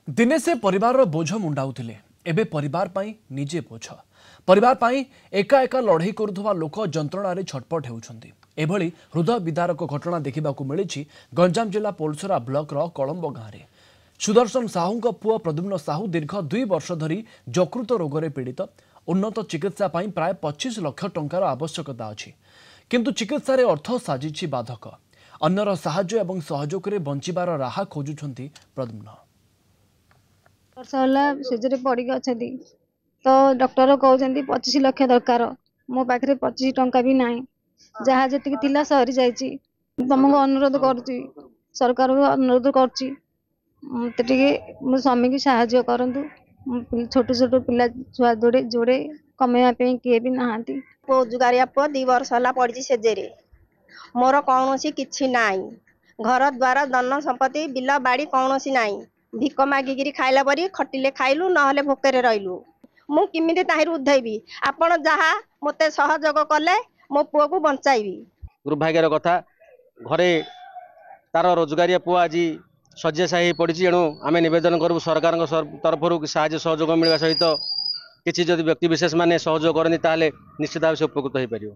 दिने से परिवार बोझ मुंडाउथिले एबे परिवार पाई निजे बोझ परिवार पाई एका एका लड़ाई करुवा लोक जंत्रणा छटपट होउछंती। एभली हृदय विदारक घटना देखा मिली गंजाम जिला पोलसरा ब्लॉकर कलंब गाँव में। सुदर्शन साहू पुओ प्रद्युम्न साहू दीर्घ 2 वर्ष धरी यकृत रोग पीड़ित। उन्नत चिकित्सा पाई प्राय 25 लाख टंकार आवश्यकता अच्छी, किंतु चिकित्सा अर्थ साजिछि बाधक। अन्यर साहाय्य एवं सहयोग में बंचिबार राह खोजुछंती प्रद्युम्न। वर्ष है सेजरे पड़ी अच्छा तो डॉक्टर कहते 25 लाख दरकार। मो पाखे 25 टंका भी ना, जहाँ जी सरी जाइए। तुमको अनुरोध करुच्ची, सरकार को अनुरोध करुच्ची मो स्वामी की साहाय्य करंतु। छोट छोट पिला छुआ जोड़े जोड़े कमेवाई किए भी ना। रोजगारिया पुआ 2 वर्ष है पड़ी सेजेरे। मोर कौन कि ना, घर द्वार धन संपत्ति बिल बाड़ी कौन ना। भिक मागिकी खाइला परी खटिले खाइलु ना भोकरे रहिलु। मु किमिति ताहिर उद्धैबी। आपण जहा मते सहयोग कले मो पुओ को बंचाइबी। दुर्भाग्यर कथा घरे तार रोजगारिया पुआ आज शଯ୍याशायी पड़ी। एणु आम नवेदन करूँ सरकार तरफ साहाय्य सहयोग मिलवा सहित किसी जदि व्यक्ति विशेष माने सहयोग करनी ताले निश्चित भाव से उपकृत हो पार।